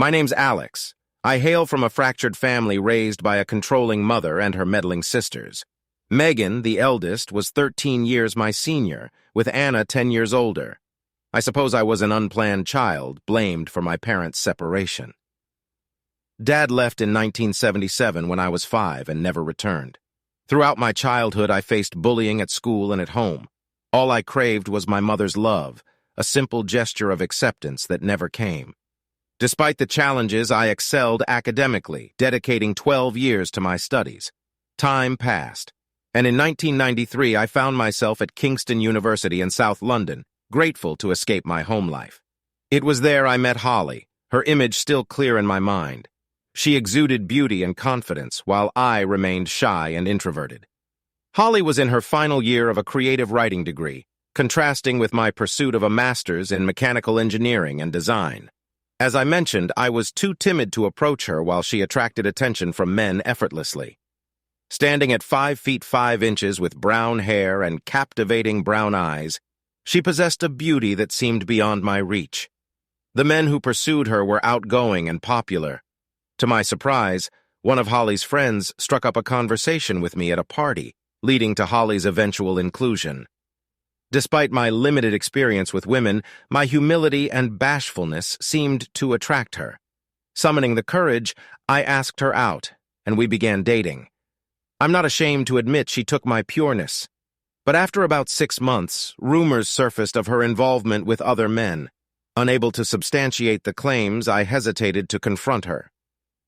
My name's Alex. I hail from a fractured family raised by a controlling mother and her meddling sisters. Megan, the eldest, was 13 years my senior, with Anna 10 years older. I suppose I was an unplanned child, blamed for my parents' separation. Dad left in 1977 when I was 5 and never returned. Throughout my childhood, I faced bullying at school and at home. All I craved was my mother's love, a simple gesture of acceptance that never came. Despite the challenges, I excelled academically, dedicating 12 years to my studies. Time passed, and in 1993 I found myself at Kingston University in South London, grateful to escape my home life. It was there I met Holly, her image still clear in my mind. She exuded beauty and confidence, while I remained shy and introverted. Holly was in her final year of a creative writing degree, contrasting with my pursuit of a master's in mechanical engineering and design. As I mentioned, I was too timid to approach her while she attracted attention from men effortlessly. Standing at 5 feet 5 inches with brown hair and captivating brown eyes, she possessed a beauty that seemed beyond my reach. The men who pursued her were outgoing and popular. To my surprise, one of Holly's friends struck up a conversation with me at a party, leading to Holly's eventual inclusion. Despite my limited experience with women, my humility and bashfulness seemed to attract her. Summoning the courage, I asked her out, and we began dating. I'm not ashamed to admit she took my pureness. But after about 6 months, rumors surfaced of her involvement with other men. Unable to substantiate the claims, I hesitated to confront her.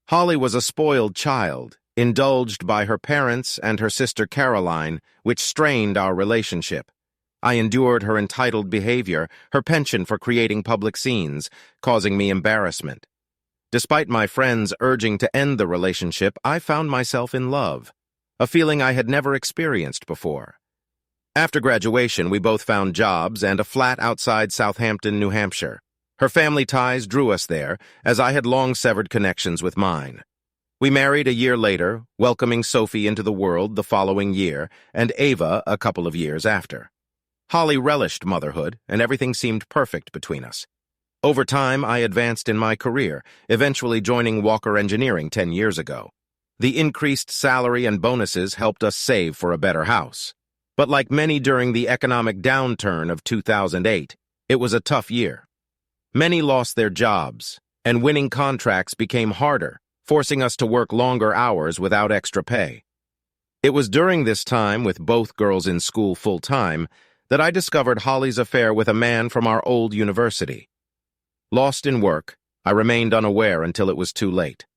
Holly was a spoiled child, indulged by her parents and her sister Caroline, which strained our relationship. I endured her entitled behavior, her penchant for creating public scenes, causing me embarrassment. Despite my friends urging to end the relationship, I found myself in love, a feeling I had never experienced before. After graduation, we both found jobs and a flat outside Southampton, New Hampshire. Her family ties drew us there, as I had long severed connections with mine. We married a year later, welcoming Sophie into the world the following year, and Ava a couple of years after. Holly relished motherhood, and everything seemed perfect between us. Over time, I advanced in my career, eventually joining Walker Engineering 10 years ago. The increased salary and bonuses helped us save for a better house. But like many during the economic downturn of 2008, it was a tough year. Many lost their jobs, and winning contracts became harder, forcing us to work longer hours without extra pay. It was during this time, with both girls in school full-time, that I discovered Holly's affair with a man from our old university. Lost in work, I remained unaware until it was too late.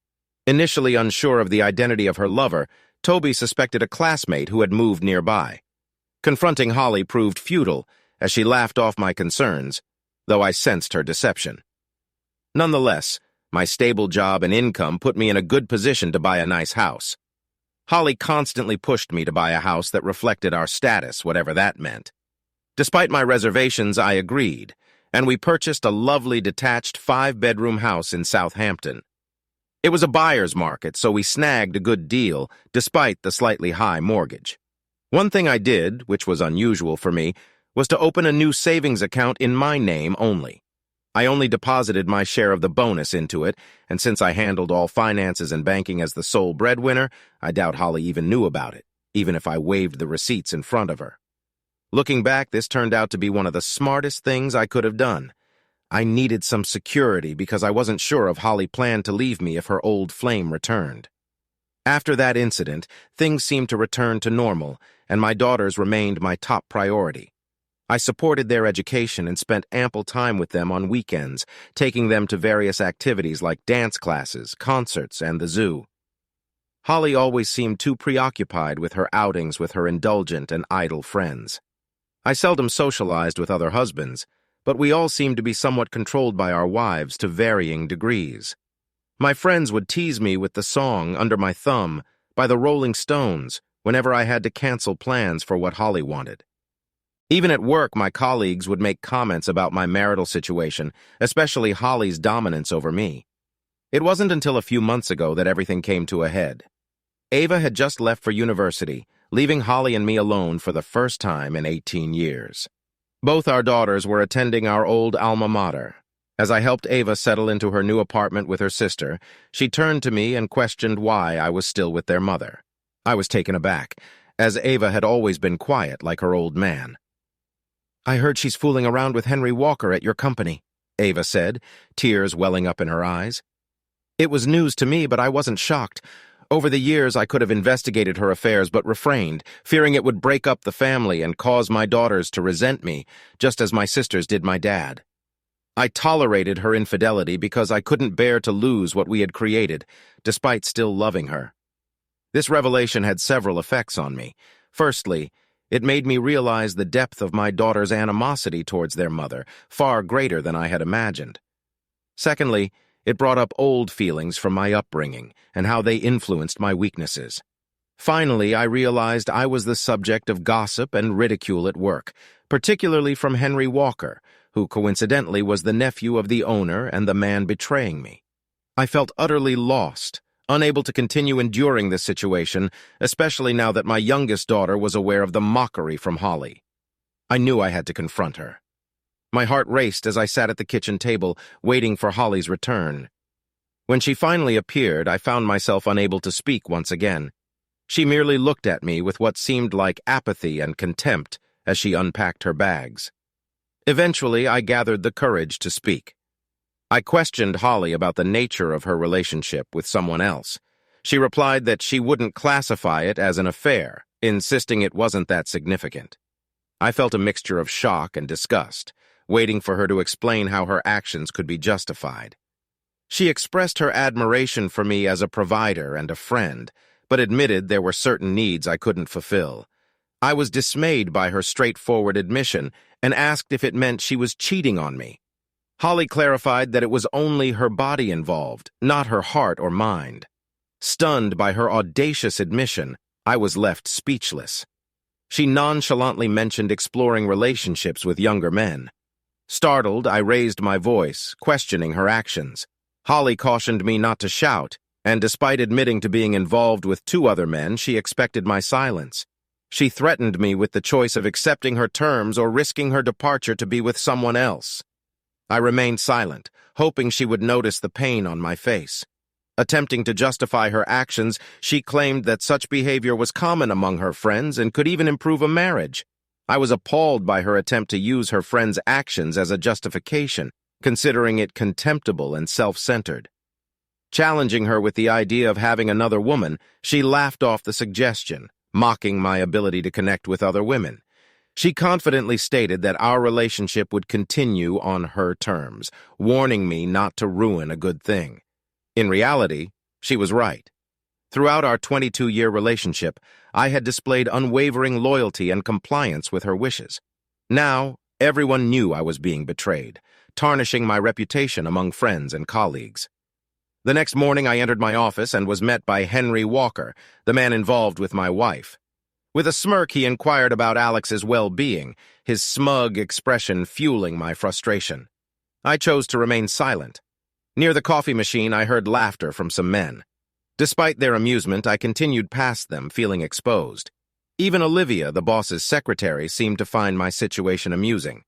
Initially unsure of the identity of her lover, Toby suspected a classmate who had moved nearby. Confronting Holly proved futile, as she laughed off my concerns, though I sensed her deception. Nonetheless, my stable job and income put me in a good position to buy a nice house. Holly constantly pushed me to buy a house that reflected our status, whatever that meant. Despite my reservations, I agreed, and we purchased a lovely detached 5-bedroom house in Southampton. It was a buyer's market, so we snagged a good deal, despite the slightly high mortgage. One thing I did, which was unusual for me, was to open a new savings account in my name only. I only deposited my share of the bonus into it, and since I handled all finances and banking as the sole breadwinner, I doubt Holly even knew about it, even if I waved the receipts in front of her. Looking back, this turned out to be one of the smartest things I could have done. I needed some security because I wasn't sure if Holly planned to leave me if her old flame returned. After that incident, things seemed to return to normal, and my daughters remained my top priority. I supported their education and spent ample time with them on weekends, taking them to various activities like dance classes, concerts, and the zoo. Holly always seemed too preoccupied with her outings with her indulgent and idle friends. I seldom socialized with other husbands, but we all seemed to be somewhat controlled by our wives to varying degrees. My friends would tease me with the song Under My Thumb by the Rolling Stones whenever I had to cancel plans for what Holly wanted. Even at work, my colleagues would make comments about my marital situation, especially Holly's dominance over me. It wasn't until a few months ago that everything came to a head. Ava had just left for university, leaving Holly and me alone for the first time in 18 years. Both our daughters were attending our old alma mater. As I helped Ava settle into her new apartment with her sister, she turned to me and questioned why I was still with their mother. I was taken aback, as Ava had always been quiet like her old man. "I heard she's fooling around with Henry Walker at your company," Ava said, tears welling up in her eyes. It was news to me, but I wasn't shocked. Over the years, I could have investigated her affairs but refrained, fearing it would break up the family and cause my daughters to resent me, just as my sisters did my dad. I tolerated her infidelity because I couldn't bear to lose what we had created, despite still loving her. This revelation had several effects on me. Firstly, it made me realize the depth of my daughters' animosity towards their mother, far greater than I had imagined. Secondly, it brought up old feelings from my upbringing and how they influenced my weaknesses. Finally, I realized I was the subject of gossip and ridicule at work, particularly from Henry Walker, who coincidentally was the nephew of the owner and the man betraying me. I felt utterly lost, unable to continue enduring this situation, especially now that my youngest daughter was aware of the mockery from Holly. I knew I had to confront her. My heart raced as I sat at the kitchen table, waiting for Holly's return. When she finally appeared, I found myself unable to speak once again. She merely looked at me with what seemed like apathy and contempt as she unpacked her bags. Eventually, I gathered the courage to speak. I questioned Holly about the nature of her relationship with someone else. She replied that she wouldn't classify it as an affair, insisting it wasn't that significant. I felt a mixture of shock and disgust, waiting for her to explain how her actions could be justified. She expressed her admiration for me as a provider and a friend, but admitted there were certain needs I couldn't fulfill. I was dismayed by her straightforward admission and asked if it meant she was cheating on me. Holly clarified that it was only her body involved, not her heart or mind. Stunned by her audacious admission, I was left speechless. She nonchalantly mentioned exploring relationships with younger men. Startled, I raised my voice, questioning her actions. Holly cautioned me not to shout, and despite admitting to being involved with 2 other men, she expected my silence. She threatened me with the choice of accepting her terms or risking her departure to be with someone else. I remained silent, hoping she would notice the pain on my face. Attempting to justify her actions, she claimed that such behavior was common among her friends and could even improve a marriage. I was appalled by her attempt to use her friend's actions as a justification, considering it contemptible and self-centered. Challenging her with the idea of having another woman, she laughed off the suggestion, mocking my ability to connect with other women. She confidently stated that our relationship would continue on her terms, warning me not to ruin a good thing. In reality, she was right. Throughout our 22-year relationship, I had displayed unwavering loyalty and compliance with her wishes. Now, everyone knew I was being betrayed, tarnishing my reputation among friends and colleagues. The next morning, I entered my office and was met by Henry Walker, the man involved with my wife. With a smirk, he inquired about Alex's well-being, his smug expression fueling my frustration. I chose to remain silent. Near the coffee machine, I heard laughter from some men. Despite their amusement, I continued past them, feeling exposed. Even Olivia, the boss's secretary, seemed to find my situation amusing.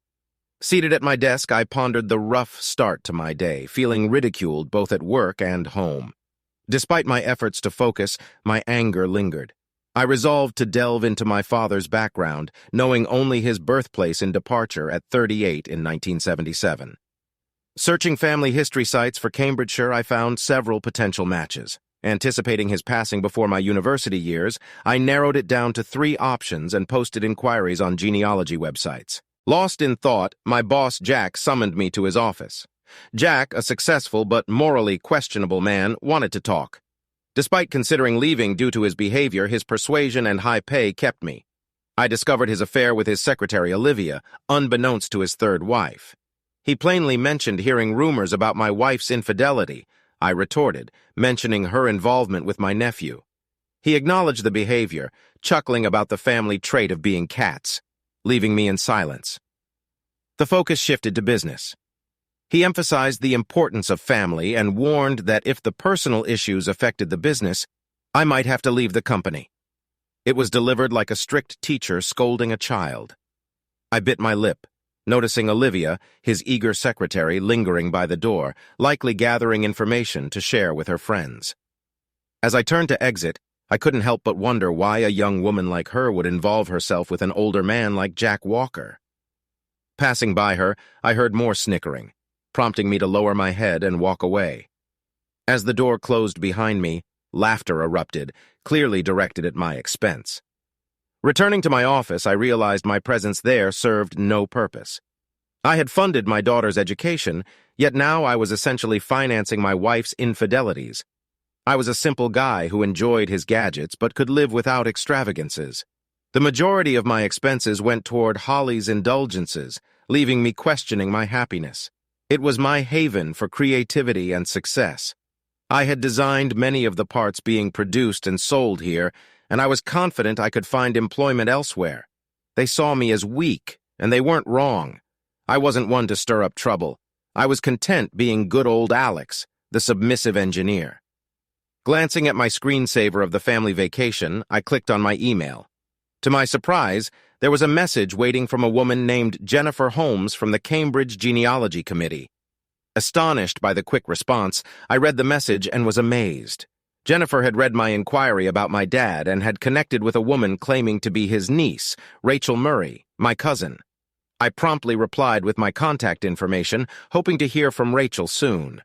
Seated at my desk, I pondered the rough start to my day, feeling ridiculed both at work and home. Despite my efforts to focus, my anger lingered. I resolved to delve into my father's background, knowing only his birthplace and departure at 38 in 1977. Searching family history sites for Cambridgeshire, I found several potential matches. Anticipating his passing before my university years, I narrowed it down to 3 options and posted inquiries on genealogy websites. Lost in thought, my boss Jack summoned me to his office. Jack, a successful but morally questionable man, wanted to talk. Despite considering leaving due to his behavior, his persuasion and high pay kept me. I discovered his affair with his secretary Olivia, unbeknownst to his 3rd wife. He plainly mentioned hearing rumors about my wife's infidelity. I retorted, mentioning her involvement with my nephew. He acknowledged the behavior, chuckling about the family trait of being cats, leaving me in silence. The focus shifted to business. He emphasized the importance of family and warned that if the personal issues affected the business, I might have to leave the company. It was delivered like a strict teacher scolding a child. I bit my lip, noticing Olivia, his eager secretary, lingering by the door, likely gathering information to share with her friends. As I turned to exit, I couldn't help but wonder why a young woman like her would involve herself with an older man like Jack Walker. Passing by her, I heard more snickering, prompting me to lower my head and walk away. As the door closed behind me, laughter erupted, clearly directed at my expense. Returning to my office, I realized my presence there served no purpose. I had funded my daughter's education, yet now I was essentially financing my wife's infidelities. I was a simple guy who enjoyed his gadgets but could live without extravagances. The majority of my expenses went toward Holly's indulgences, leaving me questioning my happiness. It was my haven for creativity and success. I had designed many of the parts being produced and sold here, and I was confident I could find employment elsewhere. They saw me as weak, and they weren't wrong. I wasn't one to stir up trouble. I was content being good old Alex, the submissive engineer. Glancing at my screensaver of the family vacation, I clicked on my email. To my surprise, there was a message waiting from a woman named Jennifer Holmes from the Cambridge Genealogy Committee. Astonished by the quick response, I read the message and was amazed. Jennifer had read my inquiry about my dad and had connected with a woman claiming to be his niece, Rachel Murray, my cousin. I promptly replied with my contact information, hoping to hear from Rachel soon.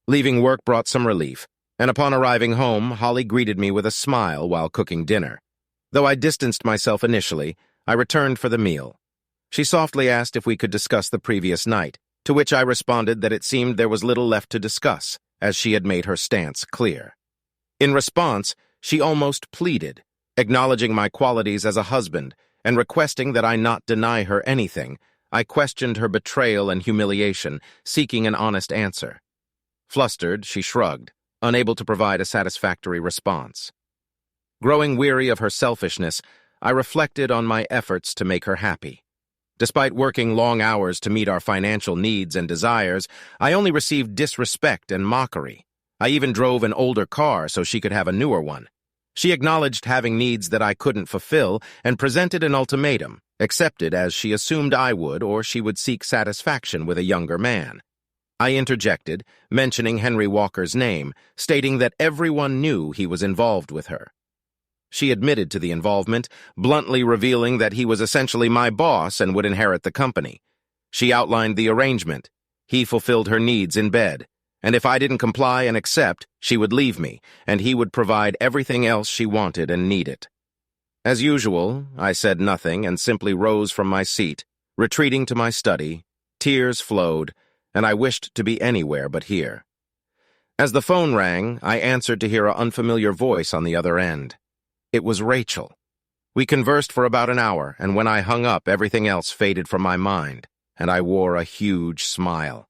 Leaving work brought some relief, and upon arriving home, Holly greeted me with a smile while cooking dinner. Though I distanced myself initially, I returned for the meal. She softly asked if we could discuss the previous night, to which I responded that it seemed there was little left to discuss, as she had made her stance clear. In response, she almost pleaded, acknowledging my qualities as a husband and requesting that I not deny her anything. I questioned her betrayal and humiliation, seeking an honest answer. Flustered, she shrugged, unable to provide a satisfactory response. Growing weary of her selfishness, I reflected on my efforts to make her happy. Despite working long hours to meet our financial needs and desires, I only received disrespect and mockery. I even drove an older car so she could have a newer one. She acknowledged having needs that I couldn't fulfill and presented an ultimatum, accepted as she assumed I would, or she would seek satisfaction with a younger man. I interjected, mentioning Henry Walker's name, stating that everyone knew he was involved with her. She admitted to the involvement, bluntly revealing that he was essentially my boss and would inherit the company. She outlined the arrangement. He fulfilled her needs in bed, and if I didn't comply and accept, she would leave me, and he would provide everything else she wanted and needed. As usual, I said nothing and simply rose from my seat, retreating to my study. Tears flowed, and I wished to be anywhere but here. As the phone rang, I answered to hear an unfamiliar voice on the other end. It was Rachel. We conversed for about an hour, and when I hung up, everything else faded from my mind, and I wore a huge smile.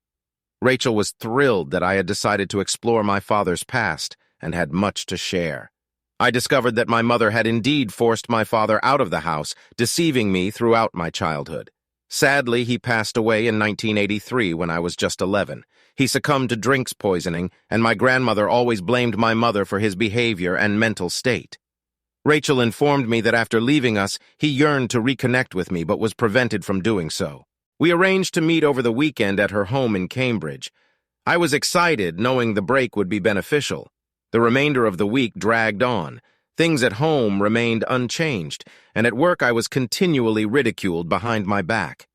Rachel was thrilled that I had decided to explore my father's past and had much to share. I discovered that my mother had indeed forced my father out of the house, deceiving me throughout my childhood. Sadly, he passed away in 1983 when I was just 11. He succumbed to drinks poisoning, and my grandmother always blamed my mother for his behavior and mental state. Rachel informed me that after leaving us, he yearned to reconnect with me but was prevented from doing so. We arranged to meet over the weekend at her home in Cambridge. I was excited, knowing the break would be beneficial. The remainder of the week dragged on. Things at home remained unchanged, and at work I was continually ridiculed behind my back.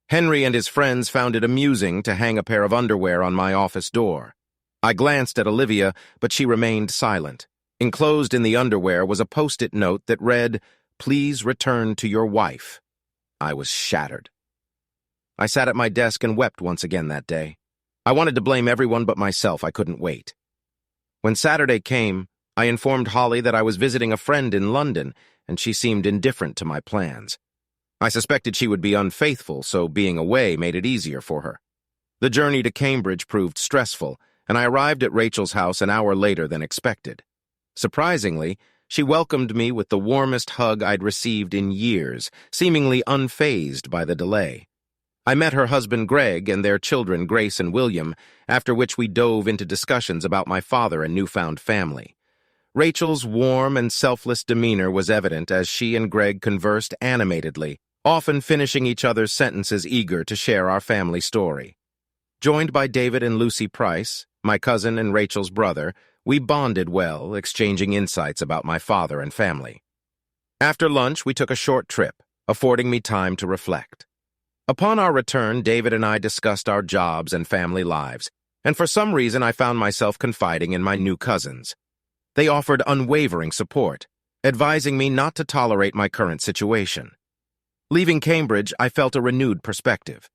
Henry and his friends found it amusing to hang a pair of underwear on my office door. I glanced at Olivia, but she remained silent. Enclosed in the underwear was a post-it note that read, "Please return to your wife." I was shattered. I sat at my desk and wept once again that day. I wanted to blame everyone but myself. I couldn't wait. When Saturday came, I informed Holly that I was visiting a friend in London, and she seemed indifferent to my plans. I suspected she would be unfaithful, so being away made it easier for her. The journey to Cambridge proved stressful, and I arrived at Rachel's house an hour later than expected. Surprisingly, she welcomed me with the warmest hug I'd received in years, seemingly unfazed by the delay. I met her husband Greg and their children Grace and William, after which we dove into discussions about my father and newfound family. Rachel's warm and selfless demeanor was evident as she and Greg conversed animatedly, often finishing each other's sentences, eager to share our family story. Joined by David and Lucy Price, my cousin and Rachel's brother, we bonded well, exchanging insights about my father and family. After lunch, we took a short trip, affording me time to reflect. Upon our return, David and I discussed our jobs and family lives, and for some reason I found myself confiding in my new cousins. They offered unwavering support, advising me not to tolerate my current situation. Leaving Cambridge, I felt a renewed perspective.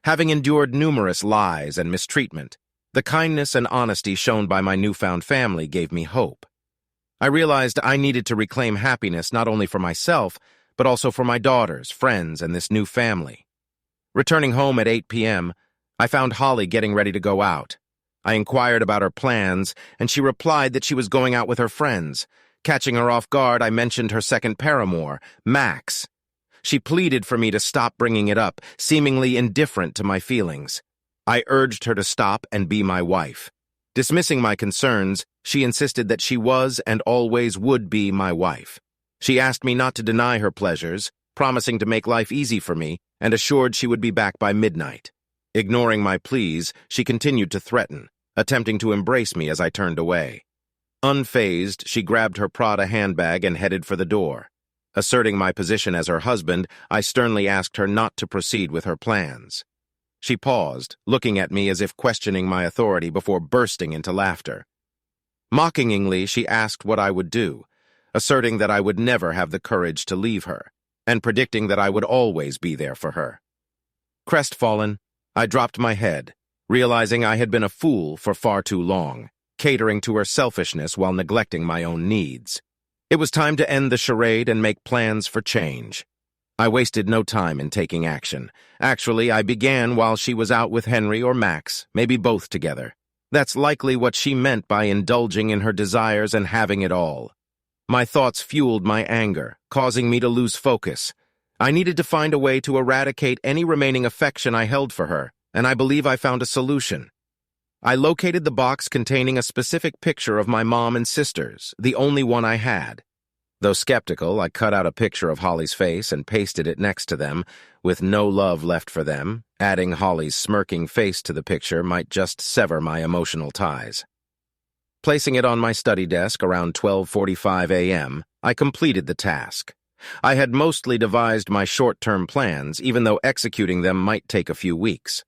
Having endured numerous lies and mistreatment, the kindness and honesty shown by my newfound family gave me hope. I realized I needed to reclaim happiness not only for myself, but also for my daughters, friends, and this new family. Returning home at 8 p.m., I found Holly getting ready to go out. I inquired about her plans, and she replied that she was going out with her friends. Catching her off guard, I mentioned her second paramour, Max. She pleaded for me to stop bringing it up, seemingly indifferent to my feelings. I urged her to stop and be my wife. Dismissing my concerns, she insisted that she was and always would be my wife. She asked me not to deny her pleasures, promising to make life easy for me, and assured she would be back by midnight. Ignoring my pleas, she continued to threaten, attempting to embrace me as I turned away. Unfazed, she grabbed her Prada handbag and headed for the door. Asserting my position as her husband, I sternly asked her not to proceed with her plans. She paused, looking at me as if questioning my authority before bursting into laughter. Mockingly, she asked what I would do, asserting that I would never have the courage to leave her, and predicting that I would always be there for her. Crestfallen, I dropped my head, realizing I had been a fool for far too long, catering to her selfishness while neglecting my own needs. It was time to end the charade and make plans for change. I wasted no time in taking action. Actually, I began while she was out with Henry or Max, maybe both together. That's likely what she meant by indulging in her desires and having it all. My thoughts fueled my anger, causing me to lose focus. I needed to find a way to eradicate any remaining affection I held for her, and I believe I found a solution. I located the box containing a specific picture of my mom and sisters, the only one I had. Though skeptical, I cut out a picture of Holly's face and pasted it next to them, with no love left for them. Adding Holly's smirking face to the picture might just sever my emotional ties. Placing it on my study desk around 12:45 a.m., I completed the task. I had mostly devised my short-term plans, even though executing them might take a few weeks.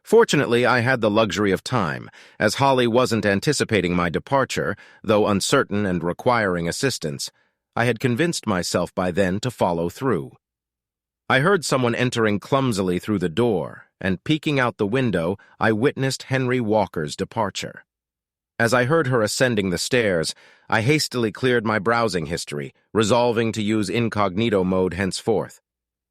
Fortunately, I had the luxury of time, as Holly wasn't anticipating my departure, though uncertain and requiring assistance. I had convinced myself by then to follow through. I heard someone entering clumsily through the door, and peeking out the window, I witnessed Henry Walker's departure. As I heard her ascending the stairs, I hastily cleared my browsing history, resolving to use incognito mode henceforth.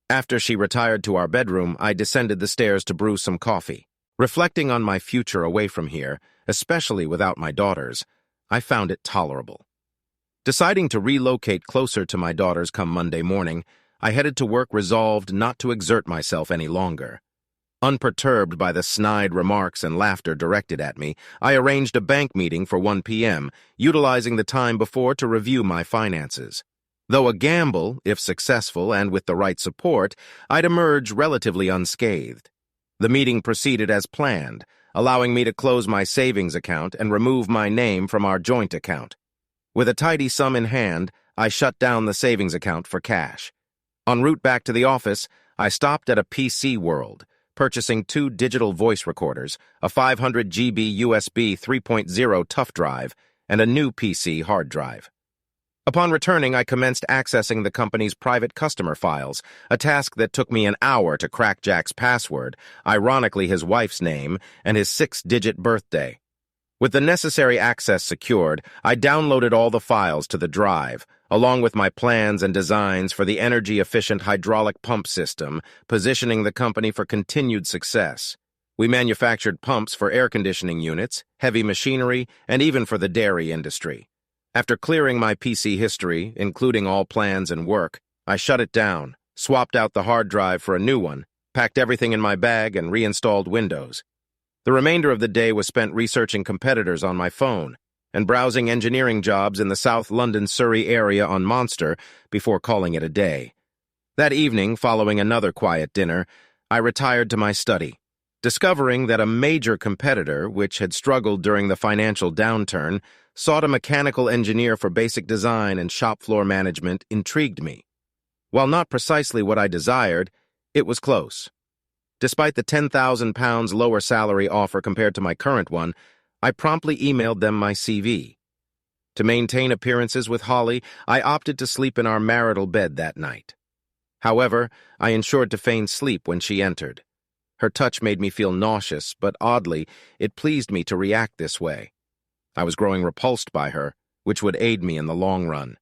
After she retired to our bedroom, I descended the stairs to brew some coffee. Reflecting on my future away from here, especially without my daughters, I found it tolerable. Deciding to relocate closer to my daughters come Monday morning, I headed to work resolved not to exert myself any longer. Unperturbed by the snide remarks and laughter directed at me, I arranged a bank meeting for 1 p.m., utilizing the time before to review my finances. Though a gamble, if successful and with the right support, I'd emerge relatively unscathed. The meeting proceeded as planned, allowing me to close my savings account and remove my name from our joint account. With a tidy sum in hand, I shut down the savings account for cash. En route back to the office, I stopped at a PC World, purchasing 2 digital voice recorders, a 500 GB USB 3.0 tough drive, and a new PC hard drive. Upon returning, I commenced accessing the company's private customer files, a task that took me an hour to crack Jack's password, ironically his wife's name, and his 6-digit birthday. With the necessary access secured, I downloaded all the files to the drive, along with my plans and designs for the energy-efficient hydraulic pump system, positioning the company for continued success. We manufactured pumps for air conditioning units, heavy machinery, and even for the dairy industry. After clearing my PC history, including all plans and work, I shut it down, swapped out the hard drive for a new one, packed everything in my bag, and reinstalled Windows. The remainder of the day was spent researching competitors on my phone and browsing engineering jobs in the South London Surrey area on Monster before calling it a day. That evening, following another quiet dinner, I retired to my study, discovering that a major competitor, which had struggled during the financial downturn, sought a mechanical engineer for basic design and shop floor management intrigued me. While not precisely what I desired, it was close. Despite the £10,000 lower salary offer compared to my current one, I promptly emailed them my CV. To maintain appearances with Holly, I opted to sleep in our marital bed that night. However, I ensured to feign sleep when she entered. Her touch made me feel nauseous, but oddly, it pleased me to react this way. I was growing repulsed by her, which would aid me in the long run.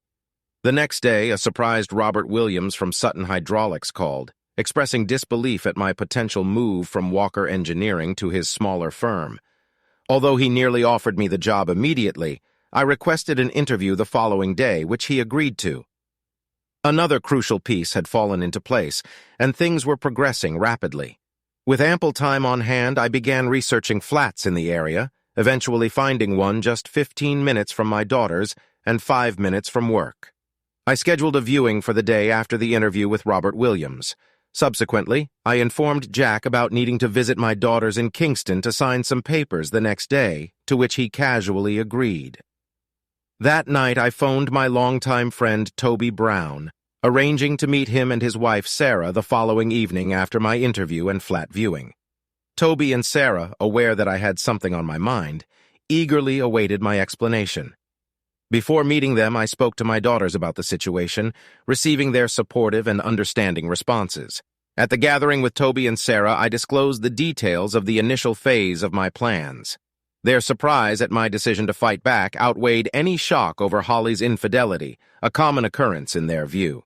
The next day, a surprised Robert Williams from Sutton Hydraulics called, expressing disbelief at my potential move from Walker Engineering to his smaller firm. Although he nearly offered me the job immediately, I requested an interview the following day, which he agreed to. Another crucial piece had fallen into place, and things were progressing rapidly. With ample time on hand, I began researching flats in the area, eventually finding one just 15 minutes from my daughter's and 5 minutes from work. I scheduled a viewing for the day after the interview with Robert Williams. Subsequently, I informed Jack about needing to visit my daughters in Kingston to sign some papers the next day, to which he casually agreed. That night, I phoned my longtime friend Toby Brown, arranging to meet him and his wife Sarah the following evening after my interview and flat viewing. Toby and Sarah, aware that I had something on my mind, eagerly awaited my explanation. Before meeting them, I spoke to my daughters about the situation, receiving their supportive and understanding responses. At the gathering with Toby and Sarah, I disclosed the details of the initial phase of my plans. Their surprise at my decision to fight back outweighed any shock over Holly's infidelity, a common occurrence in their view.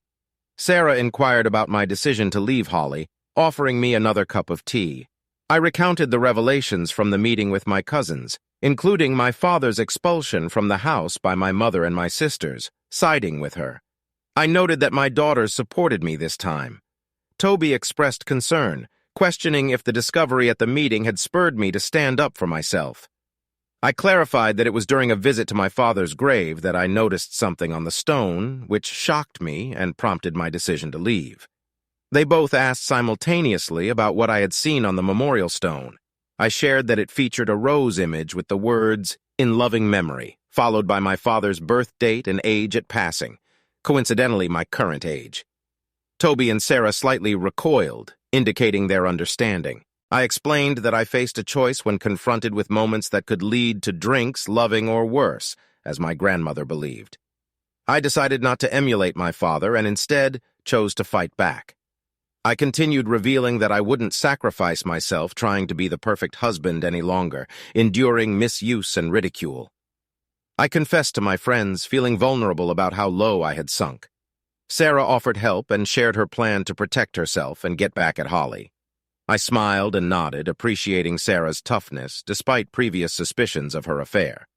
Sarah inquired about my decision to leave Holly, offering me another cup of tea. I recounted the revelations from the meeting with my cousins, including my father's expulsion from the house by my mother and my sisters, siding with her. I noted that my daughters supported me this time. Toby expressed concern, questioning if the discovery at the meeting had spurred me to stand up for myself. I clarified that it was during a visit to my father's grave that I noticed something on the stone, which shocked me and prompted my decision to leave. They both asked simultaneously about what I had seen on the memorial stone. I shared that it featured a rose image with the words, "In loving memory," followed by my father's birth date and age at passing, coincidentally my current age. Toby and Sarah slightly recoiled, indicating their understanding. I explained that I faced a choice when confronted with moments that could lead to drinks, loving, or worse, as my grandmother believed. I decided not to emulate my father and instead chose to fight back. I continued revealing that I wouldn't sacrifice myself trying to be the perfect husband any longer, enduring misuse and ridicule. I confessed to my friends, feeling vulnerable about how low I had sunk. Sarah offered help and shared her plan to protect herself and get back at Holly. I smiled and nodded, appreciating Sarah's toughness despite previous suspicions of her affair.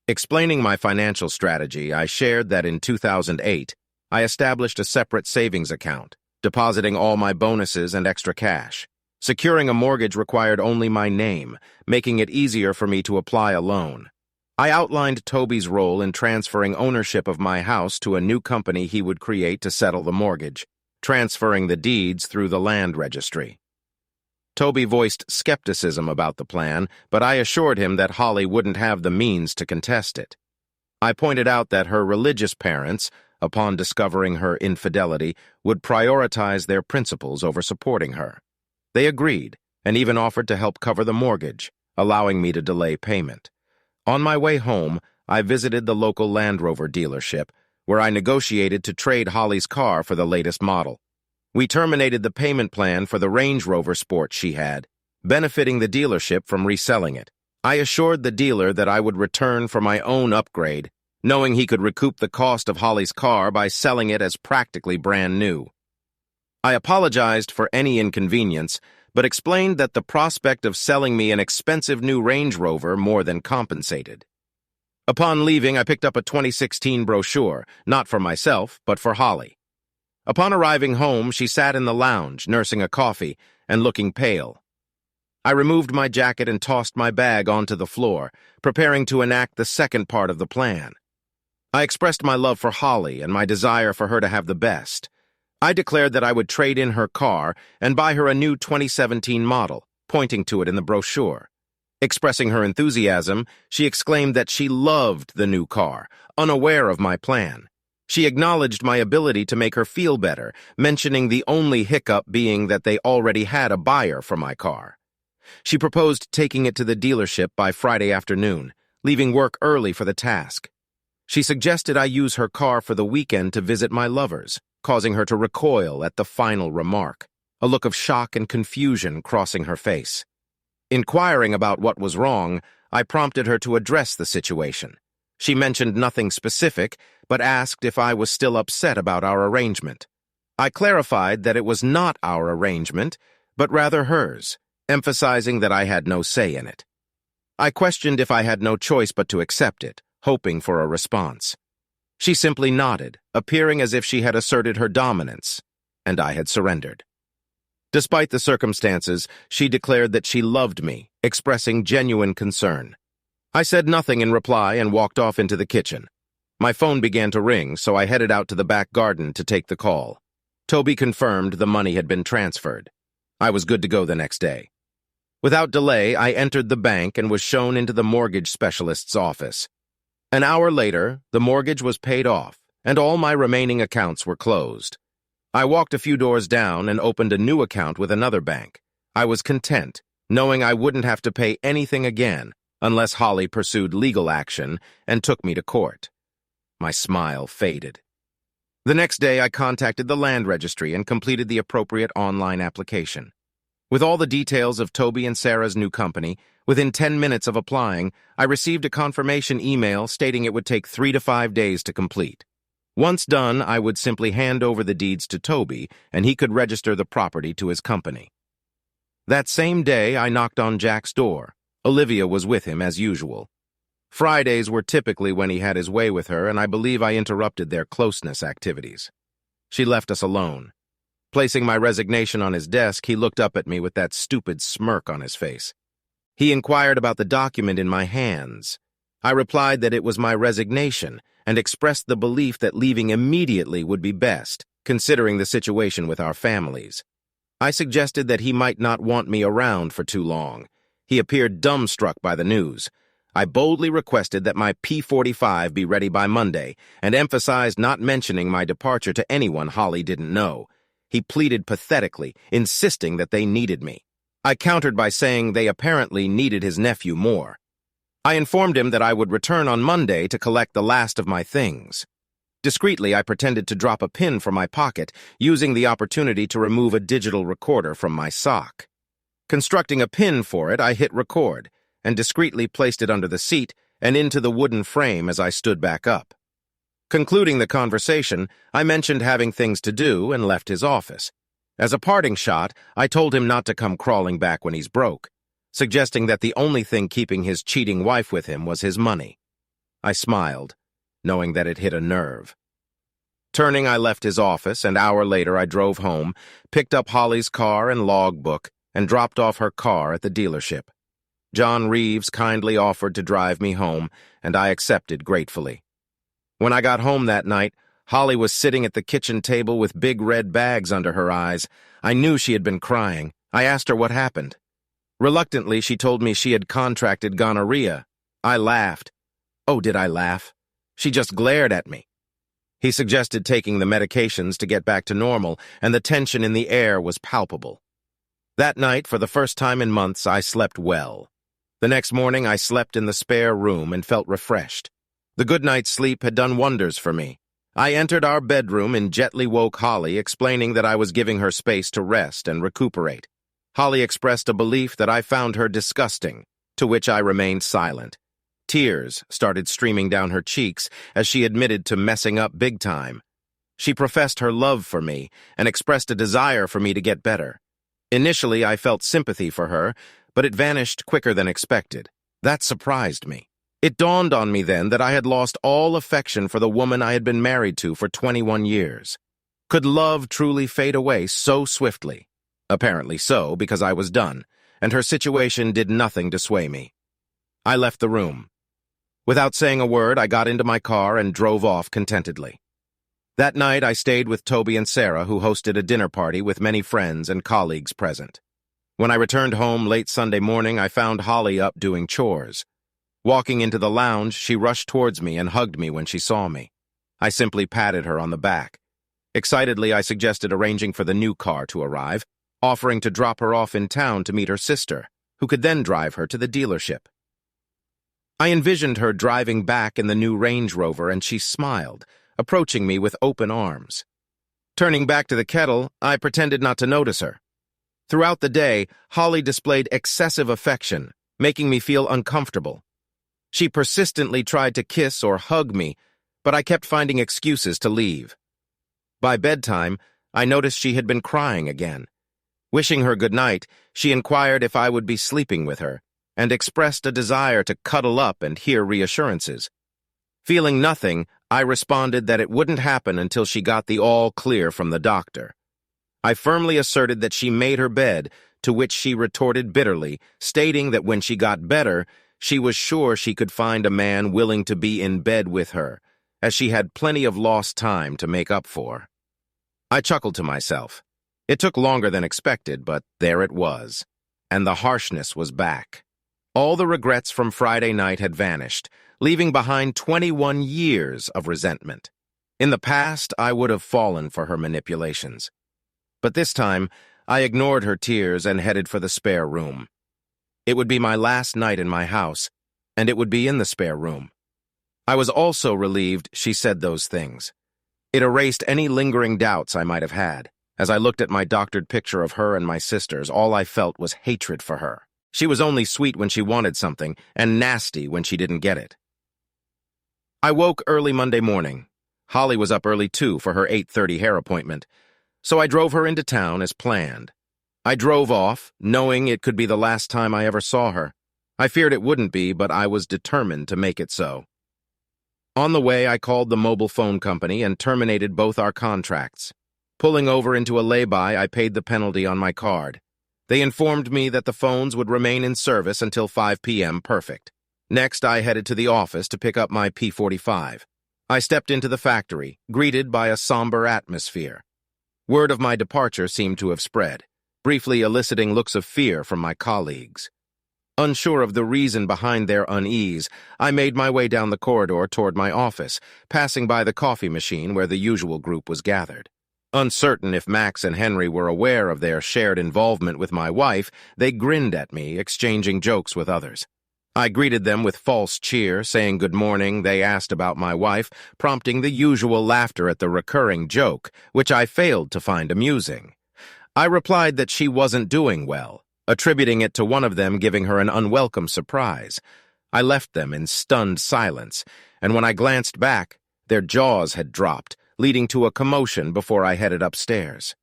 Explaining my financial strategy, I shared that in 2008, I established a separate savings account, depositing all my bonuses and extra cash. Securing a mortgage required only my name, making it easier for me to apply a loan. I outlined Toby's role in transferring ownership of my house to a new company he would create to settle the mortgage, transferring the deeds through the land registry. Toby voiced skepticism about the plan, but I assured him that Holly wouldn't have the means to contest it. I pointed out that her religious parents, upon discovering her infidelity, would prioritize their principles over supporting her. They agreed, and even offered to help cover the mortgage, allowing me to delay payment. On my way home, I visited the local Land Rover dealership, where I negotiated to trade Holly's car for the latest model. We terminated the payment plan for the Range Rover Sport she had, benefiting the dealership from reselling it. I assured the dealer that I would return for my own upgrade, knowing he could recoup the cost of Holly's car by selling it as practically brand new. I apologized for any inconvenience, but explained that the prospect of selling me an expensive new Range Rover more than compensated. Upon leaving, I picked up a 2016 brochure, not for myself, but for Holly. Upon arriving home, she sat in the lounge, nursing a coffee, and looking pale. I removed my jacket and tossed my bag onto the floor, preparing to enact the second part of the plan. I expressed my love for Holly and my desire for her to have the best. I declared that I would trade in her car and buy her a new 2017 model, pointing to it in the brochure. Expressing her enthusiasm, she exclaimed that she loved the new car, unaware of my plan. She acknowledged my ability to make her feel better, mentioning the only hiccup being that they already had a buyer for my car. She proposed taking it to the dealership by Friday afternoon, leaving work early for the task. She suggested I use her car for the weekend to visit my lovers, causing her to recoil at the final remark, a look of shock and confusion crossing her face. Inquiring about what was wrong, I prompted her to address the situation. She mentioned nothing specific, but asked if I was still upset about our arrangement. I clarified that it was not our arrangement, but rather hers, emphasizing that I had no say in it. I questioned if I had no choice but to accept it, hoping for a response. She simply nodded, appearing as if she had asserted her dominance, and I had surrendered. Despite the circumstances, she declared that she loved me, expressing genuine concern. I said nothing in reply and walked off into the kitchen. My phone began to ring, so I headed out to the back garden to take the call. Toby confirmed the money had been transferred. I was good to go the next day. Without delay, I entered the bank and was shown into the mortgage specialist's office. An hour later, the mortgage was paid off, and all my remaining accounts were closed. I walked a few doors down and opened a new account with another bank. I was content, knowing I wouldn't have to pay anything again unless Holly pursued legal action and took me to court. My smile faded. The next day, I contacted the land registry and completed the appropriate online application. With all the details of Toby and Sarah's new company, within 10 minutes of applying, I received a confirmation email stating it would take 3 to 5 days to complete. Once done, I would simply hand over the deeds to Toby, and he could register the property to his company. That same day, I knocked on Jack's door. Olivia was with him as usual. Fridays were typically when he had his way with her, and I believe I interrupted their closeness activities. She left us alone. Placing my resignation on his desk, he looked up at me with that stupid smirk on his face. He inquired about the document in my hands. I replied that it was my resignation and expressed the belief that leaving immediately would be best, considering the situation with our families. I suggested that he might not want me around for too long. He appeared dumbstruck by the news. I boldly requested that my P45 be ready by Monday and emphasized not mentioning my departure to anyone Holly didn't know. He pleaded pathetically, insisting that they needed me. I countered by saying they apparently needed his nephew more. I informed him that I would return on Monday to collect the last of my things. Discreetly, I pretended to drop a pin from my pocket, using the opportunity to remove a digital recorder from my sock. Constructing a pin for it, I hit record, and discreetly placed it under the seat and into the wooden frame as I stood back up. Concluding the conversation, I mentioned having things to do and left his office. As a parting shot, I told him not to come crawling back when he's broke, suggesting that the only thing keeping his cheating wife with him was his money. I smiled, knowing that it hit a nerve. Turning, I left his office, and an hour later I drove home, picked up Holly's car and logbook, and dropped off her car at the dealership. John Reeves kindly offered to drive me home, and I accepted gratefully. When I got home that night, Holly was sitting at the kitchen table with big red bags under her eyes. I knew she had been crying. I asked her what happened. Reluctantly, she told me she had contracted gonorrhea. I laughed. Oh, did I laugh? She just glared at me. He suggested taking the medications to get back to normal, and the tension in the air was palpable. That night, for the first time in months, I slept well. The next morning, I slept in the spare room and felt refreshed. The good night's sleep had done wonders for me. I entered our bedroom and gently woke Holly, explaining that I was giving her space to rest and recuperate. Holly expressed a belief that I found her disgusting, to which I remained silent. Tears started streaming down her cheeks as she admitted to messing up big time. She professed her love for me and expressed a desire for me to get better. Initially, I felt sympathy for her, but it vanished quicker than expected. That surprised me. It dawned on me then that I had lost all affection for the woman I had been married to for 21 years. Could love truly fade away so swiftly? Apparently so, because I was done, and her situation did nothing to sway me. I left the room. Without saying a word, I got into my car and drove off contentedly. That night, I stayed with Toby and Sarah, who hosted a dinner party with many friends and colleagues present. When I returned home late Sunday morning, I found Holly up doing chores. Walking into the lounge, she rushed towards me and hugged me when she saw me. I simply patted her on the back. Excitedly, I suggested arranging for the new car to arrive, offering to drop her off in town to meet her sister, who could then drive her to the dealership. I envisioned her driving back in the new Range Rover, and she smiled, approaching me with open arms. Turning back to the kettle, I pretended not to notice her. Throughout the day, Holly displayed excessive affection, making me feel uncomfortable. She persistently tried to kiss or hug me, but I kept finding excuses to leave. By bedtime, I noticed she had been crying again. Wishing her good night, she inquired if I would be sleeping with her, and expressed a desire to cuddle up and hear reassurances. Feeling nothing, I responded that it wouldn't happen until she got the all clear from the doctor. I firmly asserted that she made her bed, to which she retorted bitterly, stating that when she got better, she was sure she could find a man willing to be in bed with her, as she had plenty of lost time to make up for. I chuckled to myself. It took longer than expected, but there it was, and the harshness was back. All the regrets from Friday night had vanished, leaving behind 21 years of resentment. In the past, I would have fallen for her manipulations. But this time, I ignored her tears and headed for the spare room. It would be my last night in my house, and it would be in the spare room. I was also relieved she said those things. It erased any lingering doubts I might have had. As I looked at my doctored picture of her and my sisters, all I felt was hatred for her. She was only sweet when she wanted something, and nasty when she didn't get it. I woke early Monday morning. Holly was up early too for her 8:30 hair appointment, so I drove her into town as planned. I drove off, knowing it could be the last time I ever saw her. I feared it wouldn't be, but I was determined to make it so. On the way, I called the mobile phone company and terminated both our contracts. Pulling over into a lay-by, I paid the penalty on my card. They informed me that the phones would remain in service until 5 p.m. perfect. Next, I headed to the office to pick up my P45. I stepped into the factory, greeted by a somber atmosphere. Word of my departure seemed to have spread, briefly eliciting looks of fear from my colleagues. Unsure of the reason behind their unease, I made my way down the corridor toward my office, passing by the coffee machine where the usual group was gathered. Uncertain if Max and Henry were aware of their shared involvement with my wife, they grinned at me, exchanging jokes with others. I greeted them with false cheer, saying good morning. They asked about my wife, prompting the usual laughter at the recurring joke, which I failed to find amusing. I replied that she wasn't doing well, attributing it to one of them giving her an unwelcome surprise. I left them in stunned silence, and when I glanced back, their jaws had dropped, leading to a commotion before I headed upstairs.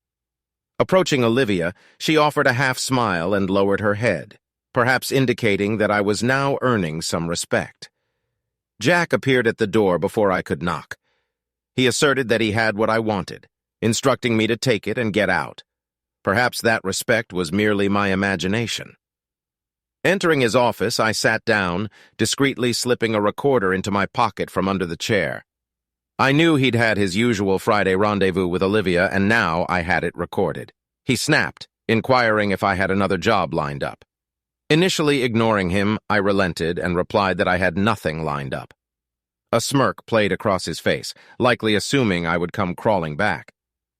Approaching Olivia, she offered a half smile and lowered her head, perhaps indicating that I was now earning some respect. Jack appeared at the door before I could knock. He asserted that he had what I wanted, instructing me to take it and get out. Perhaps that respect was merely my imagination. Entering his office, I sat down, discreetly slipping a recorder into my pocket from under the chair. I knew he'd had his usual Friday rendezvous with Olivia, and now I had it recorded. He snapped, inquiring if I had another job lined up. Initially ignoring him, I relented and replied that I had nothing lined up. A smirk played across his face, likely assuming I would come crawling back.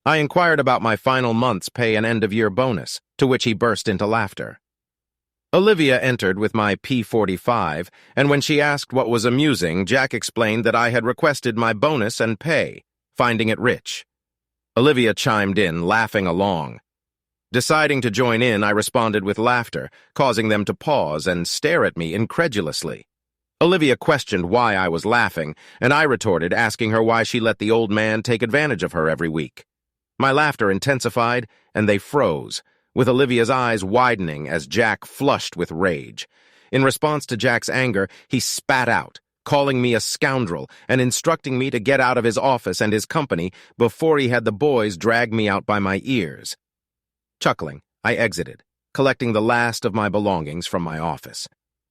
I inquired about my final month's pay and end-of-year bonus, to which he burst into laughter. Olivia entered with my P45, and when she asked what was amusing, Jack explained that I had requested my bonus and pay, finding it rich. Olivia chimed in, laughing along. Deciding to join in, I responded with laughter, causing them to pause and stare at me incredulously. Olivia questioned why I was laughing, and I retorted, asking her why she let the old man take advantage of her every week. My laughter intensified, and they froze, with Olivia's eyes widening as Jack flushed with rage. In response to Jack's anger, he spat out, calling me a scoundrel and instructing me to get out of his office and his company before he had the boys drag me out by my ears. Chuckling, I exited, collecting the last of my belongings from my office.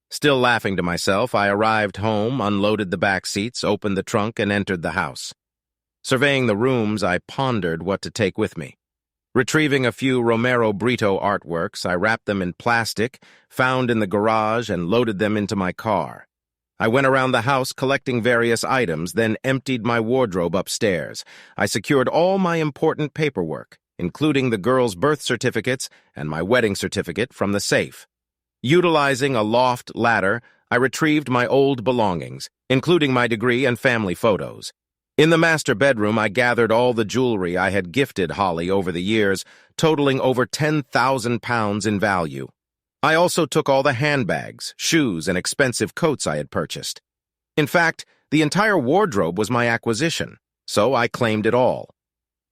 Still laughing to myself, I arrived home, unloaded the back seats, opened the trunk, and entered the house. Surveying the rooms, I pondered what to take with me. Retrieving a few Romero Brito artworks, I wrapped them in plastic, found in the garage, and loaded them into my car. I went around the house collecting various items, then emptied my wardrobe upstairs. I secured all my important paperwork, including the girls' birth certificates and my wedding certificate, from the safe. Utilizing a loft ladder, I retrieved my old belongings, including my degree and family photos. In the master bedroom, I gathered all the jewelry I had gifted Holly over the years, totaling over 10,000 pounds in value. I also took all the handbags, shoes, and expensive coats I had purchased. In fact, the entire wardrobe was my acquisition, so I claimed it all.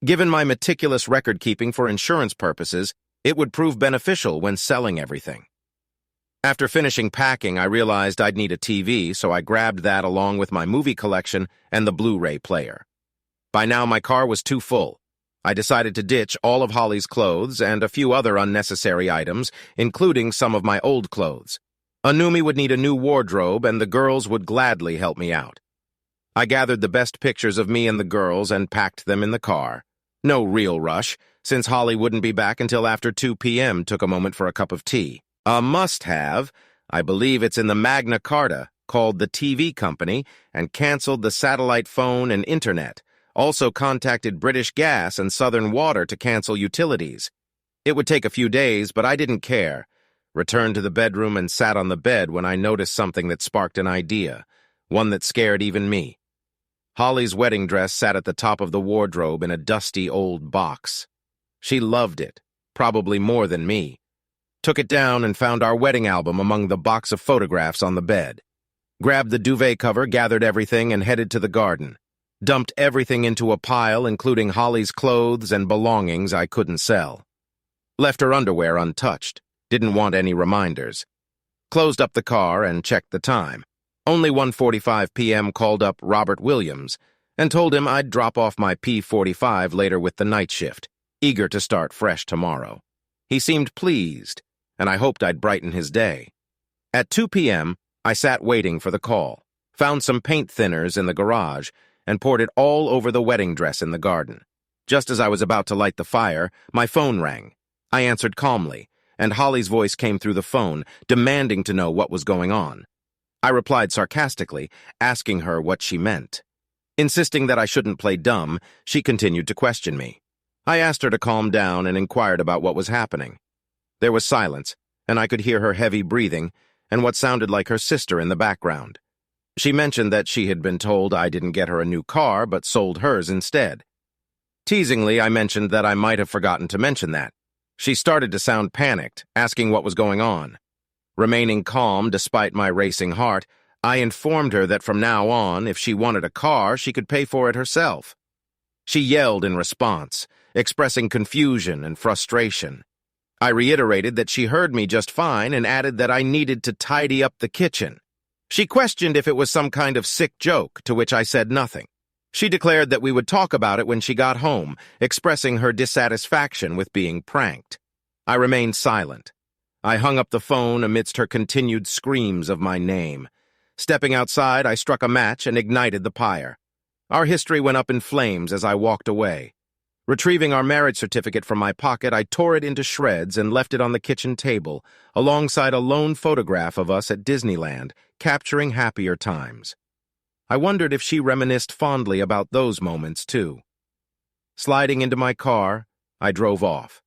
Given my meticulous record-keeping for insurance purposes, it would prove beneficial when selling everything. After finishing packing, I realized I'd need a TV, so I grabbed that along with my movie collection and the Blu-ray player. By now, my car was too full. I decided to ditch all of Holly's clothes and a few other unnecessary items, including some of my old clothes. Anumi would need a new wardrobe, and the girls would gladly help me out. I gathered the best pictures of me and the girls and packed them in the car. No real rush, since Holly wouldn't be back until after 2 p.m. Took a moment for a cup of tea. A must-have, I believe it's in the Magna Carta, called the TV company, and canceled the satellite phone and internet. Also contacted British Gas and Southern Water to cancel utilities. It would take a few days, but I didn't care. Returned to the bedroom and sat on the bed when I noticed something that sparked an idea, one that scared even me. Holly's wedding dress sat at the top of the wardrobe in a dusty old box. She loved it, probably more than me. Took it down and found our wedding album among the box of photographs on the bed. Grabbed the duvet cover, gathered everything, and headed to the garden. Dumped everything into a pile, including Holly's clothes and belongings I couldn't sell. Left her underwear untouched. Didn't want any reminders. Closed up the car and checked the time. Only 1:45 p.m. Called up Robert Williams and told him I'd drop off my P45 later with the night shift, eager to start fresh tomorrow. He seemed pleased, and I hoped I'd brighten his day. At 2 p.m., I sat waiting for the call, found some paint thinners in the garage, and poured it all over the wedding dress in the garden. Just as I was about to light the fire, my phone rang. I answered calmly, and Holly's voice came through the phone, demanding to know what was going on. I replied sarcastically, asking her what she meant. Insisting that I shouldn't play dumb, she continued to question me. I asked her to calm down and inquired about what was happening. There was silence, and I could hear her heavy breathing and what sounded like her sister in the background. She mentioned that she had been told I didn't get her a new car but sold hers instead. Teasingly, I mentioned that I might have forgotten to mention that. She started to sound panicked, asking what was going on. Remaining calm despite my racing heart, I informed her that from now on, if she wanted a car, she could pay for it herself. She yelled in response, expressing confusion and frustration. I reiterated that she heard me just fine and added that I needed to tidy up the kitchen. She questioned if it was some kind of sick joke, to which I said nothing. She declared that we would talk about it when she got home, expressing her dissatisfaction with being pranked. I remained silent. I hung up the phone amidst her continued screams of my name. Stepping outside, I struck a match and ignited the pyre. Our history went up in flames as I walked away. Retrieving our marriage certificate from my pocket, I tore it into shreds and left it on the kitchen table, alongside a lone photograph of us at Disneyland, capturing happier times. I wondered if she reminisced fondly about those moments, too. Sliding into my car, I drove off.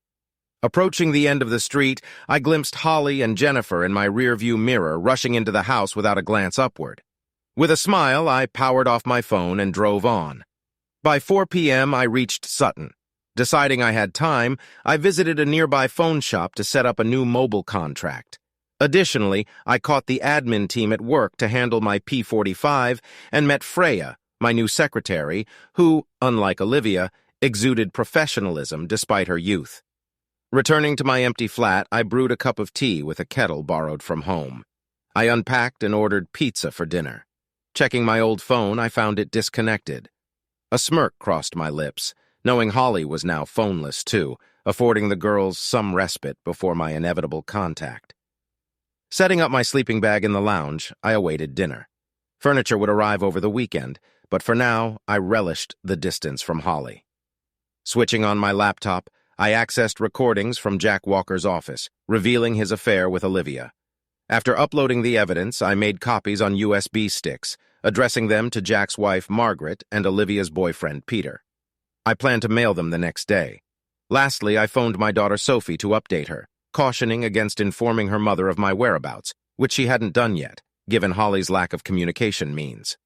Approaching the end of the street, I glimpsed Holly and Jennifer in my rearview mirror rushing into the house without a glance upward. With a smile, I powered off my phone and drove on. By 4 p.m., I reached Sutton. Deciding I had time, I visited a nearby phone shop to set up a new mobile contract. Additionally, I caught the admin team at work to handle my P45 and met Freya, my new secretary, who, unlike Olivia, exuded professionalism despite her youth. Returning to my empty flat, I brewed a cup of tea with a kettle borrowed from home. I unpacked and ordered pizza for dinner. Checking my old phone, I found it disconnected. A smirk crossed my lips, knowing Holly was now phoneless too, affording the girls some respite before my inevitable contact. Setting up my sleeping bag in the lounge, I awaited dinner. Furniture would arrive over the weekend, but for now, I relished the distance from Holly. Switching on my laptop, I accessed recordings from Jack Walker's office, revealing his affair with Olivia. After uploading the evidence, I made copies on USB sticks, addressing them to Jack's wife, Margaret, and Olivia's boyfriend, Peter. I planned to mail them the next day. Lastly, I phoned my daughter Sophie to update her, cautioning against informing her mother of my whereabouts, which she hadn't done yet, given Holly's lack of communication means.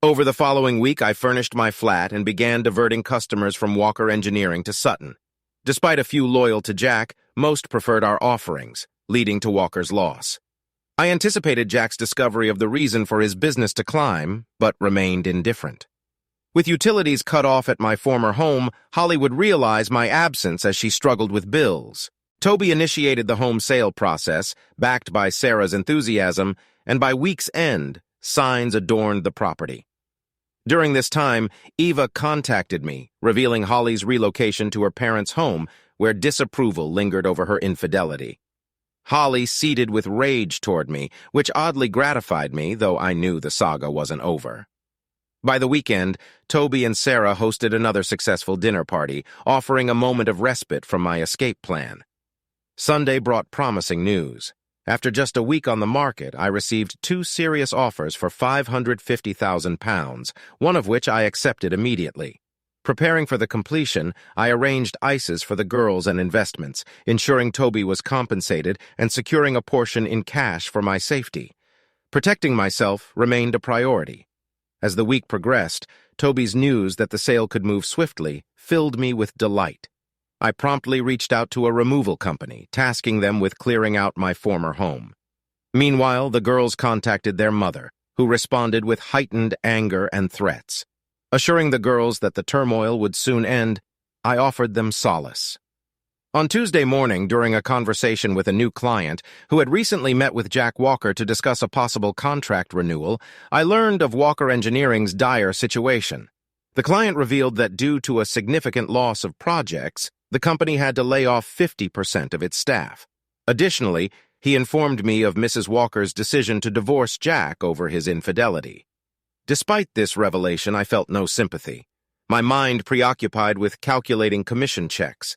Over the following week, I furnished my flat and began diverting customers from Walker Engineering to Sutton. Despite a few loyal to Jack, most preferred our offerings, leading to Walker's loss. I anticipated Jack's discovery of the reason for his business to climb, but remained indifferent. With utilities cut off at my former home, Holly would realize my absence as she struggled with bills. Toby initiated the home sale process, backed by Sarah's enthusiasm, and by week's end, signs adorned the property. During this time, Eva contacted me, revealing Holly's relocation to her parents' home, where disapproval lingered over her infidelity. Holly seethed with rage toward me, which oddly gratified me, though I knew the saga wasn't over. By the weekend, Toby and Sarah hosted another successful dinner party, offering a moment of respite from my escape plan. Sunday brought promising news. After just a week on the market, I received 2 serious offers for £550,000, one of which I accepted immediately. Preparing for the completion, I arranged ISAs for the girls and investments, ensuring Toby was compensated and securing a portion in cash for my safety. Protecting myself remained a priority. As the week progressed, Toby's news that the sale could move swiftly filled me with delight. I promptly reached out to a removal company, tasking them with clearing out my former home. Meanwhile, the girls contacted their mother, who responded with heightened anger and threats. Assuring the girls that the turmoil would soon end, I offered them solace. On Tuesday morning, during a conversation with a new client who had recently met with Jack Walker to discuss a possible contract renewal, I learned of Walker Engineering's dire situation. The client revealed that due to a significant loss of projects, the company had to lay off 50% of its staff. Additionally, he informed me of Mrs. Walker's decision to divorce Jack over his infidelity. Despite this revelation, I felt no sympathy, my mind preoccupied with calculating commission checks.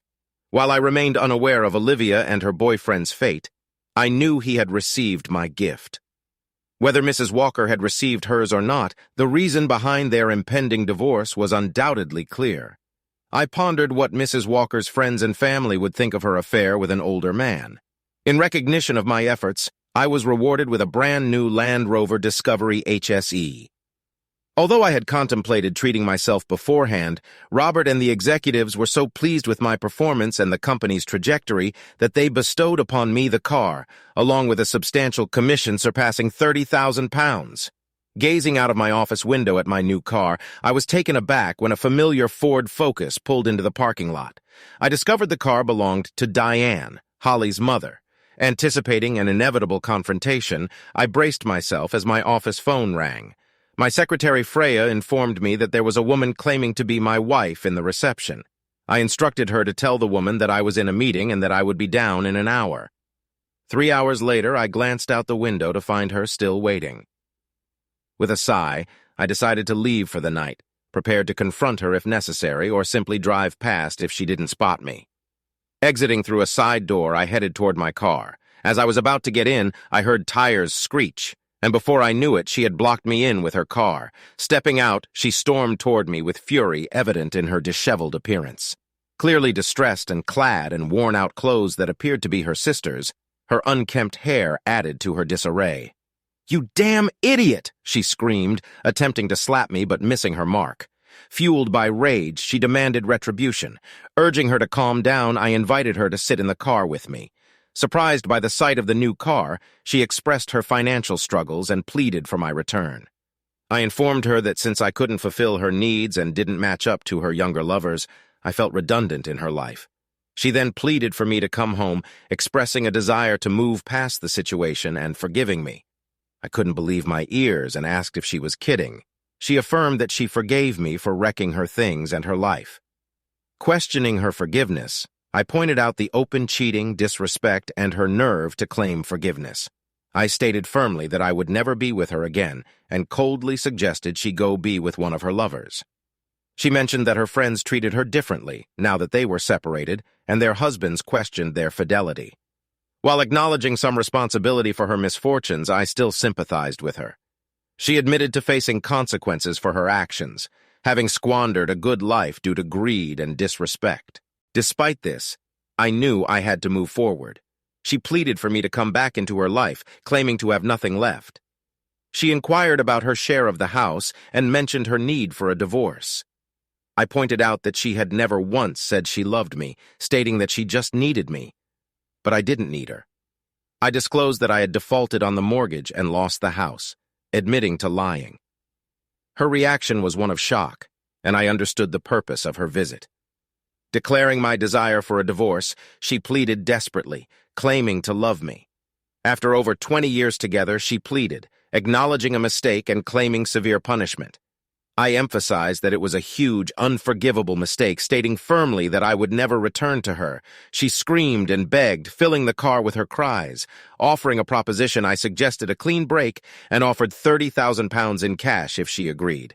While I remained unaware of Olivia and her boyfriend's fate, I knew he had received my gift. Whether Mrs. Walker had received hers or not, the reason behind their impending divorce was undoubtedly clear. I pondered what Mrs. Walker's friends and family would think of her affair with an older man. In recognition of my efforts, I was rewarded with a brand new Land Rover Discovery HSE. Although I had contemplated treating myself beforehand, Robert and the executives were so pleased with my performance and the company's trajectory that they bestowed upon me the car, along with a substantial commission surpassing £30,000. Gazing out of my office window at my new car, I was taken aback when a familiar Ford Focus pulled into the parking lot. I discovered the car belonged to Diane, Holly's mother. Anticipating an inevitable confrontation, I braced myself as my office phone rang. My secretary Freya informed me that there was a woman claiming to be my wife in the reception. I instructed her to tell the woman that I was in a meeting and that I would be down in an hour. 3 hours later, I glanced out the window to find her still waiting. With a sigh, I decided to leave for the night, prepared to confront her if necessary or simply drive past if she didn't spot me. Exiting through a side door, I headed toward my car. As I was about to get in, I heard tires screech, and before I knew it, she had blocked me in with her car. Stepping out, she stormed toward me with fury evident in her disheveled appearance. Clearly distressed and clad in worn-out clothes that appeared to be her sister's, her unkempt hair added to her disarray. "You damn idiot!" she screamed, attempting to slap me but missing her mark. Fueled by rage, she demanded retribution. Urging her to calm down, I invited her to sit in the car with me. Surprised by the sight of the new car, she expressed her financial struggles and pleaded for my return. I informed her that since I couldn't fulfill her needs and didn't match up to her younger lovers, I felt redundant in her life. She then pleaded for me to come home, expressing a desire to move past the situation and forgiving me. I couldn't believe my ears and asked if she was kidding. She affirmed that she forgave me for wrecking her things and her life. Questioning her forgiveness, I pointed out the open cheating, disrespect, and her nerve to claim forgiveness. I stated firmly that I would never be with her again and coldly suggested she go be with one of her lovers. She mentioned that her friends treated her differently now that they were separated and their husbands questioned their fidelity. While acknowledging some responsibility for her misfortunes, I still sympathized with her. She admitted to facing consequences for her actions, having squandered a good life due to greed and disrespect. Despite this, I knew I had to move forward. She pleaded for me to come back into her life, claiming to have nothing left. She inquired about her share of the house and mentioned her need for a divorce. I pointed out that she had never once said she loved me, stating that she just needed me. But I didn't need her. I disclosed that I had defaulted on the mortgage and lost the house, admitting to lying. Her reaction was one of shock, and I understood the purpose of her visit. Declaring my desire for a divorce, she pleaded desperately, claiming to love me. After over 20 years together, she pleaded, acknowledging a mistake and claiming severe punishment. I emphasized that it was a huge, unforgivable mistake, stating firmly that I would never return to her. She screamed and begged, filling the car with her cries. Offering a proposition, I suggested a clean break and offered 30,000 pounds in cash if she agreed.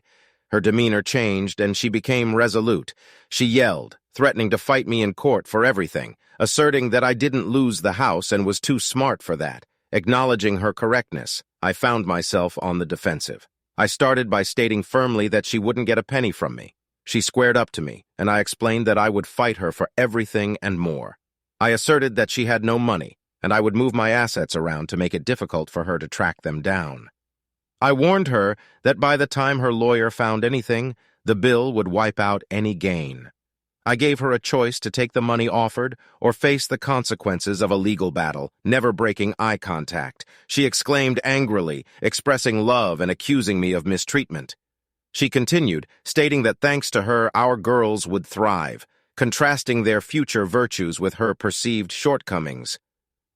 Her demeanor changed and she became resolute. She yelled, threatening to fight me in court for everything, asserting that I didn't lose the house and was too smart for that. Acknowledging her correctness, I found myself on the defensive. I started by stating firmly that she wouldn't get a penny from me. She squared up to me, and I explained that I would fight her for everything and more. I asserted that she had no money, and I would move my assets around to make it difficult for her to track them down. I warned her that by the time her lawyer found anything, the bill would wipe out any gain. I gave her a choice to take the money offered or face the consequences of a legal battle, never breaking eye contact. She exclaimed angrily, expressing love and accusing me of mistreatment. She continued, stating that thanks to her, our girls would thrive, contrasting their future virtues with her perceived shortcomings.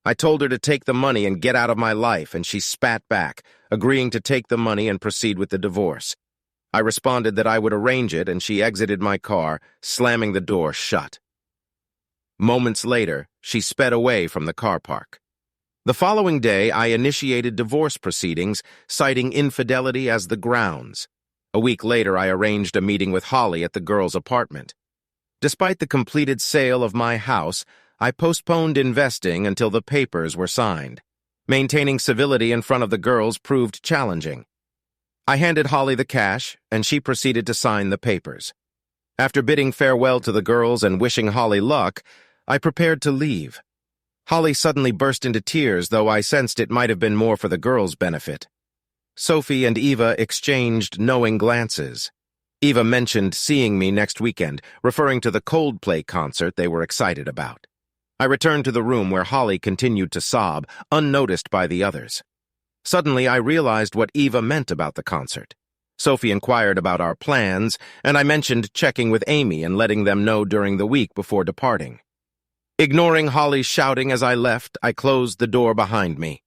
I told her to take the money and get out of my life, and she spat back, agreeing to take the money and proceed with the divorce. I responded that I would arrange it, and she exited my car, slamming the door shut. Moments later, she sped away from the car park. The following day, I initiated divorce proceedings, citing infidelity as the grounds. A week later, I arranged a meeting with Holly at the girls' apartment. Despite the completed sale of my house, I postponed investing until the papers were signed. Maintaining civility in front of the girls proved challenging. I handed Holly the cash, and she proceeded to sign the papers. After bidding farewell to the girls and wishing Holly luck, I prepared to leave. Holly suddenly burst into tears, though I sensed it might have been more for the girls' benefit. Sophie and Eva exchanged knowing glances. Eva mentioned seeing me next weekend, referring to the Coldplay concert they were excited about. I returned to the room where Holly continued to sob, unnoticed by the others. Suddenly, I realized what Eva meant about the concert. Sophie inquired about our plans, and I mentioned checking with Amy and letting them know during the week before departing. Ignoring Holly's shouting as I left, I closed the door behind me.